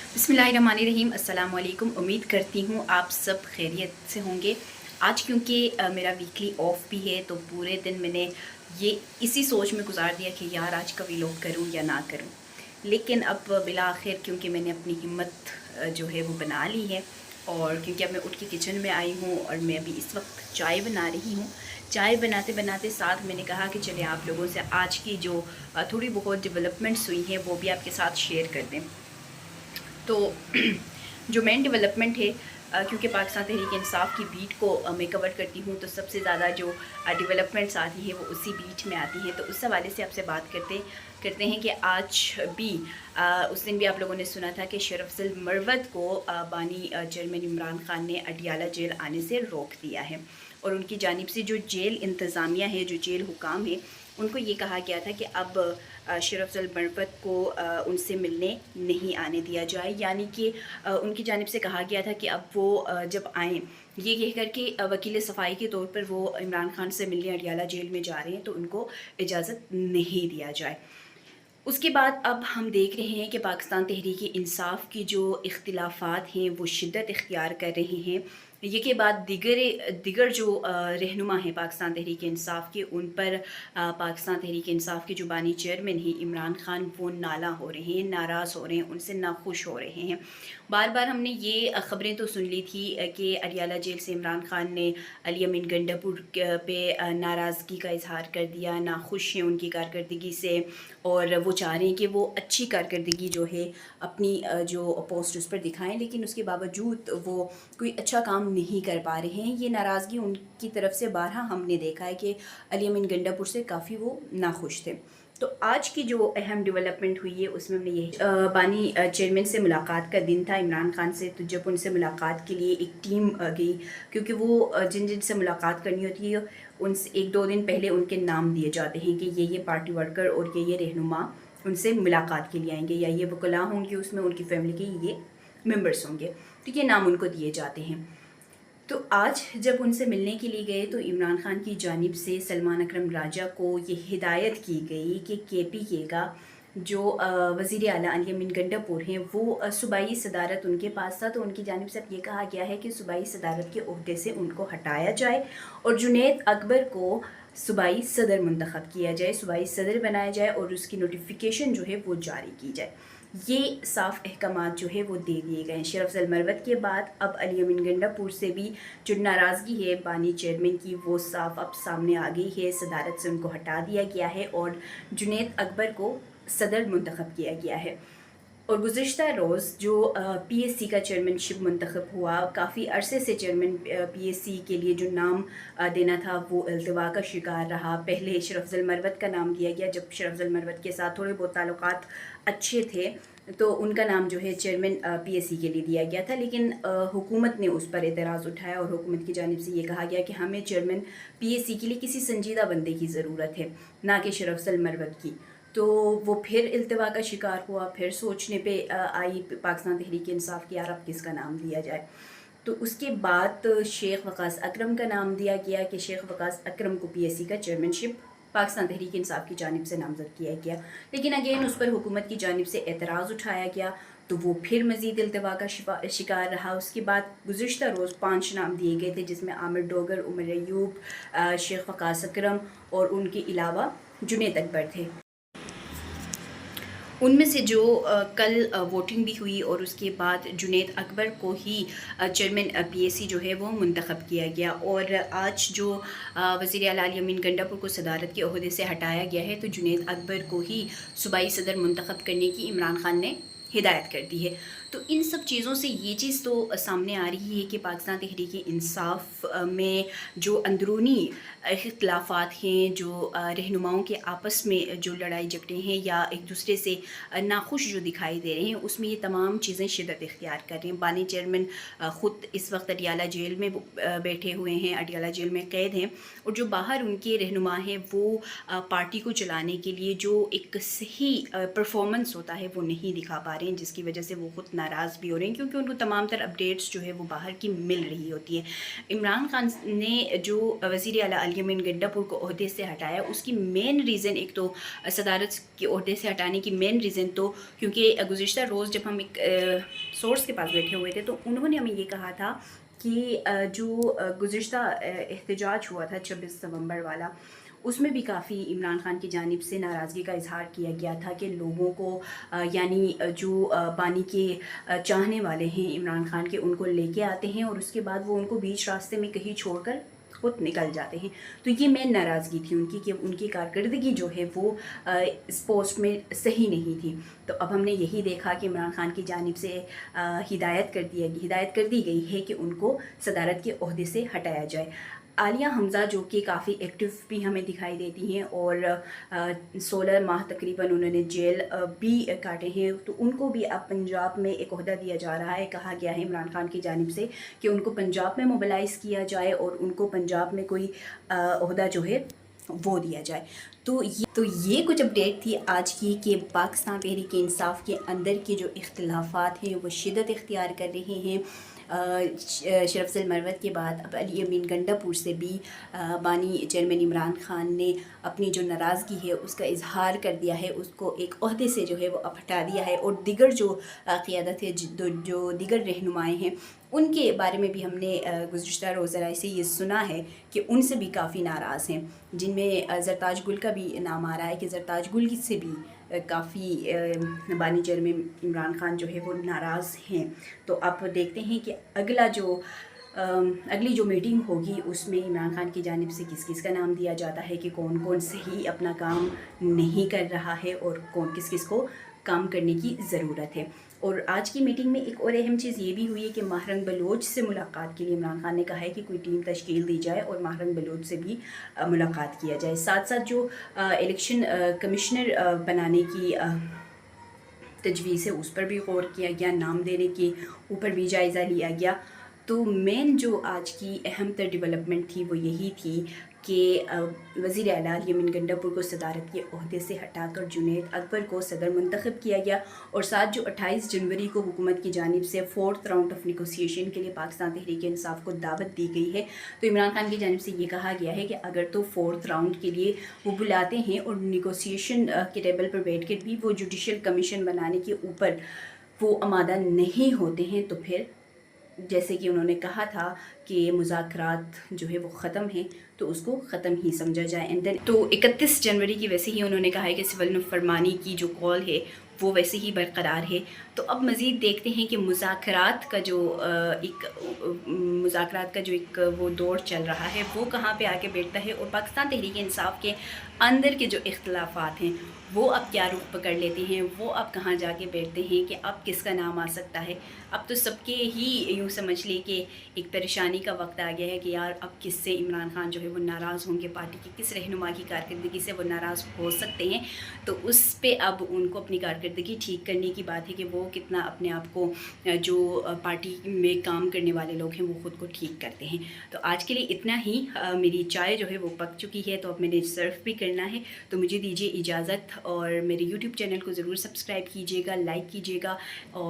बिस्मिल्लाहिर्रहमानिर्रहीम। अस्सलाम वालेकुम। उम्मीद करती हूँ आप सब खैरियत से होंगे। आज क्योंकि मेरा वीकली ऑफ भी है तो पूरे दिन मैंने ये इसी सोच में गुजार दिया कि यार आज का व्लॉग करूँ या ना करूँ। लेकिन अब बिला आखिर क्योंकि मैंने अपनी हिम्मत जो है वो बना ली है, और क्योंकि अब मैं उठ के किचन में आई हूँ और मैं अभी इस वक्त चाय बना रही हूँ। चाय बनाते बनाते साथ मैंने कहा कि चले आप लोगों से आज की जो थोड़ी बहुत डेवलपमेंट्स हुई हैं वो भी आपके साथ शेयर कर दें। तो जो मेन डेवलपमेंट है, क्योंकि पाकिस्तान तहरीक इंसाफ की बीट को मैं कवर करती हूँ, तो सबसे ज़्यादा जो डेवलपमेंट्स आती है वो उसी बीट में आती हैं। तो उस हवाले से आपसे बात करते हैं कि आज भी उस दिन भी आप लोगों ने सुना था कि शरफ अफजल मरवत को बानी चेयरमैन इमरान खान ने अडियाला जेल आने से रोक दिया है, और उनकी जानिब से जो जेल इंतज़ामिया है, जो जेल हुकाम है, उनको ये कहा गया था कि अब शरफ अफजल मरवत को उनसे मिलने नहीं आने दिया जाए। यानी कि उनकी जानिब से कहा गया था कि अब वो जब आएँ, ये कह कर के वकील सफाई के तौर पर वो इमरान खान से मिलने अडियाला जेल में जा रहे हैं, तो उनको इजाज़त नहीं दिया जाए। उसके बाद अब हम देख रहे हैं कि पाकिस्तान तहरीक इंसाफ की जो इख्तिलाफ़ात हैं वो शिद्दत इख्तियार कर रहे हैं। ये के बाद दिगर जो रहनुमा हैं पाकिस्तान तहरीक इंसाफ के, उन पर पाकिस्तान तहरीक इंसाफ के जो बानी चेयरमैन हैं इमरान खान, वो नाला हो रहे हैं, नाराज़ हो रहे हैं, उनसे नाखुश हो रहे हैं। बार बार हमने ये ख़बरें तो सुन ली थी कि अडियाला जेल से इमरान खान ने अली अमीन गंडापुर पे नाराज़गी का इजहार कर दिया, नाखुश हैं उनकी कारकर्दगी से, और वो चाह रहे हैं कि वो अच्छी कारकर्दगी जो है अपनी जो पोस्ट उस पर दिखाएं, लेकिन उसके बावजूद वो कोई अच्छा काम नहीं कर पा रहे हैं। ये नाराज़गी उनकी तरफ से बारहा हमने देखा है कि अली अमीन गंडापुर से काफ़ी वो नाखुश थे। तो आज की जो अहम डेवलपमेंट हुई है उसमें हमने यही बानी चेयरमैन से मुलाकात का दिन था इमरान खान से। तो जब उनसे मुलाकात के लिए एक टीम गई, क्योंकि वो जिन जिन से मुलाकात करनी होती है उनसे एक दो दिन पहले उनके नाम दिए जाते हैं कि ये पार्टी वर्कर और ये रहनुमा उनसे मुलाकात के लिए आएंगे, या ये वकला होंगे, उसमें उनकी फैमिली के ये मेंबर्स होंगे, तो ये नाम उनको दिए जाते हैं। तो आज जब उनसे मिलने के लिए गए तो इमरान खान की जानिब से सलमान अकरम राजा को ये हिदायत की गई कि KPK का जो वज़ीर आला अली अमीन गंडापुर हैं वो सूबाई सदारत उनके पास था, तो उनकी जानिब से अब ये कहा गया है कि सूबाई सदारत के ओहदे से उनको हटाया जाए और जुनैद अकबर को सूबाई सदर मुंतखब किया जाए, सूबाई सदर बनाया जाए और उसकी नोटिफिकेशन जो है वो जारी की जाए। ये साफ़ अहकामात जो है वो दे दिए गए हैं। शरफ अफजल मरवत के बाद अब अली अमीन गंडापुर से भी जो नाराज़गी है बानी चेयरमैन की, वो साफ अब सामने आ गई है। सदारत से उनको हटा दिया गया है और जुनैद अकबर को सदर मुंतखब किया गया है। और गुज़िश्ता रोज़ जो PSC का चेयरमैनशिप मुंतखब हुआ, काफ़ी अरसे से चेयरमैन PSC के लिए जो नाम देना था वो अल्तवा का शिकार रहा। पहले शरफ अफजल मरवत का नाम दिया गया, जब शरफ अफजल मरवत के साथ थोड़े बहुत ताल्लुकात अच्छे थे तो उनका नाम जो है चेयरमैन PSC के लिए दिया गया था, लेकिन हुकूमत ने उस पर एतराज़ उठाया और हुकूमत की जानिब से ये कहा गया कि हमें चेयरमैन PSC के लिए किसी संजीदा बंदे की ज़रूरत है, ना कि शरफ अफजल मरवत की। तो वो फिर इल्तिवा का शिकार हुआ, फिर सोचने पे आई पाकिस्तान तहरीक इंसाफ की यार अब किसका नाम दिया जाए। तो उसके बाद शेख वकास अकरम का नाम दिया गया कि शेख वकास अकरम को PSC का चेयरमैनशिप पाकिस्तान तहरीक इंसाफ की जानिब से नामज़द किया गया, लेकिन अगेन उस पर हुकूमत की जानिब से एतराज़ उठाया गया, तो वो फिर मज़ीद इल्तिवा का शिकार रहा। उसके बाद गुज़िश्ता रोज़ 5 नाम दिए गए थे, जिसमें आमिर डोगर, उमर अयूब, शेख वकास अकरम और उनके अलावा जुनैद अकबर थे। उनमें से जो कल वोटिंग भी हुई और उसके बाद जुनैद अकबर को ही चेयरमैन PSC जो है वो मुंतखब किया गया, और आज जो वज़ीर आला अली अमीन गंडापुर को सदारत के ओहदे से हटाया गया है, तो जुनैद अकबर को ही सूबाई सदर मुंतखब करने की इमरान खान ने हिदायत कर दी है। तो इन सब चीज़ों से ये चीज़ तो सामने आ रही है कि पाकिस्तान तहरीक इंसाफ में जो अंदरूनी इख्तिलाफ़ात हैं, जो रहनुमाओं के आपस में जो लड़ाई झगड़े हैं या एक दूसरे से नाखुश जो दिखाई दे रहे हैं, उसमें ये तमाम चीज़ें शिद्दत इख्तियार कर रही हैं। बानी चेयरमैन ख़ुद इस वक्त अडियाला जेल में बैठे हुए हैं, अडियाला जेल में क़ैद हैं, और जो बाहर उनके रहनुमा हैं वो पार्टी को चलाने के लिए जो एक सही परफॉर्मेंस होता है वो नहीं दिखा पा رہے ہیں جس کی وجہ سے وہ خود ناراض بھی ہو رہے ہیں، کیونکہ ان کو تمام تر اپڈیٹس جو ہے وہ باہر کی مل رہی ہوتی ہیں۔ عمران خان نے جو وزیر اعلیٰ الیمن گنڈاپور کو عہدے سے ہٹایا، اس کی مین ریزن، ایک تو صدارت کے عہدے سے ہٹانے کی مین ریزن تو کیونکہ گزشتہ روز جب ہم ایک سورس کے پاس بیٹھے ہوئے تھے تو انہوں نے ہمیں یہ کہا تھا کہ جو گزشتہ احتجاج ہوا تھا 26 نومبر والا، اس میں بھی کافی عمران خان کی جانب سے ناراضگی کا اظہار کیا گیا تھا کہ لوگوں کو یعنی جو بانی کے چاہنے والے ہیں عمران خان کے، ان کو لے کے آتے ہیں اور اس کے بعد وہ ان کو بیچ راستے میں کہیں چھوڑ کر خود نکل جاتے ہیں۔ تو یہ مین ناراضگی تھی ان کی کہ ان کی کارکردگی جو ہے وہ اس پوسٹ میں صحیح نہیں تھی۔ تو اب ہم نے یہی دیکھا کہ عمران خان کی جانب سے ہدایت کر دی گئی ہے کہ ان کو صدارت کے عہدے سے ہٹایا جائے۔ عالیہ حمزہ جو کہ کافی ایکٹیو بھی ہمیں دکھائی دیتی ہیں اور 16 ماہ تقریباً انہوں نے جیل بھی کاٹے ہیں، تو ان کو بھی اب پنجاب میں ایک عہدہ دیا جا رہا ہے۔ کہا گیا ہے عمران خان کی جانب سے کہ ان کو پنجاب میں موبلائز کیا جائے اور ان کو پنجاب میں کوئی عہدہ جو ہے وہ دیا جائے۔ تو یہ کچھ اپڈیٹ تھی آج کی کہ پاکستان تحریک انصاف کے اندر کے جو اختلافات ہیں وہ شدت اختیار کر رہے ہیں۔ شرف افضل مروت کے بعد اب علی امین گنڈاپور سے بھی بانی چیئرمین عمران خان نے اپنی جو ناراضگی ہے اس کا اظہار کر دیا ہے، اس کو ایک عہدے سے جو ہے وہ اب ہٹا دیا ہے، اور دیگر جو قیادت ہے، جو دیگر رہنمائے ہیں، ان کے بارے میں بھی ہم نے گزشتہ روز ذرائع سے یہ سنا ہے کہ ان سے بھی کافی ناراض ہیں، جن میں زرتاج گل کا بھی نام آ رہا ہے کہ زرتاج گل سے بھی کافی بانی چیئرمین عمران خان جو ہے وہ ناراض ہیں۔ تو اب دیکھتے ہیں کہ اگلی جو میٹنگ ہوگی اس میں عمران خان کی جانب سے کس کس کا نام دیا جاتا ہے کہ کون کون صحیح اپنا کام نہیں کر رہا ہے اور کس کو کام کرنے کی ضرورت ہے۔ اور آج کی میٹنگ میں ایک اور اہم چیز یہ بھی ہوئی ہے کہ ماہرنگ بلوچ سے ملاقات کے لیے عمران خان نے کہا ہے کہ کوئی ٹیم تشکیل دی جائے اور ماہرنگ بلوچ سے بھی ملاقات کیا جائے۔ ساتھ ساتھ جو الیکشن کمشنر بنانے کی تجویز ہے اس پر بھی غور کیا گیا، نام دینے کے اوپر بھی جائزہ لیا گیا۔ تو مین جو آج کی اہم تر ڈیولپمنٹ تھی وہ یہی تھی کہ وزیر اعلیٰ الیمن گنڈاپور کو صدارت کے عہدے سے ہٹا کر جنید اکبر کو صدر منتخب کیا گیا، اور ساتھ جو 28 جنوری کو حکومت کی جانب سے 4th راؤنڈ آف نیگوسیشن کے لیے پاکستان تحریک انصاف کو دعوت دی گئی ہے۔ تو عمران خان کی جانب سے یہ کہا گیا ہے کہ اگر تو 4th راؤنڈ کے لیے وہ بلاتے ہیں اور نیگوسیشن کے ٹیبل پر بیٹھ کر بھی وہ جوڈیشل کمیشن بنانے کے اوپر وہ آمادہ نہیں ہوتے ہیں، تو پھر جیسے کہ انہوں نے کہا تھا کہ مذاکرات جو ہے وہ ختم ہیں تو اس کو ختم ہی سمجھا جائے۔ تو 31 جنوری کی ویسے ہی انہوں نے کہا ہے کہ سول نافرمانی کی جو کال ہے وہ ویسے ہی برقرار ہے۔ تو اب مزید دیکھتے ہیں کہ مذاکرات کا جو ایک وہ دور چل رہا ہے وہ کہاں پہ آ کے بیٹھتا ہے، اور پاکستان تحریک انصاف کے اندر کے جو اختلافات ہیں وہ اب کیا رخ پکڑ لیتے ہیں، وہ اب کہاں جا کے بیٹھتے ہیں کہ اب کس کا نام آ سکتا ہے۔ اب تو سب کے ہی یوں سمجھ لے کہ ایک پریشانی کا وقت آ گیا ہے کہ یار اب کس سے عمران خان جو ہے وہ ناراض ہوں گے، پارٹی کی کس رہنما کی کارکردگی سے وہ ناراض ہو سکتے ہیں۔ تو اس پہ اب ان کو اپنی کارکردگی ٹھیک کرنے کی بات ہے کہ وہ کتنا اپنے آپ کو جو پارٹی میں کام کرنے والے لوگ ہیں وہ خود کو ٹھیک کرتے ہیں۔ تو آج کے لیے اتنا ہی۔ میری چائے جو ہے وہ پک چکی ہے تو اب میں نے سرو بھی کرنا ہے، تو مجھے دیجیے اجازت، اور میرے یوٹیوب چینل کو ضرور سبسکرائب کیجیے گا، لائک کیجیے گا، اور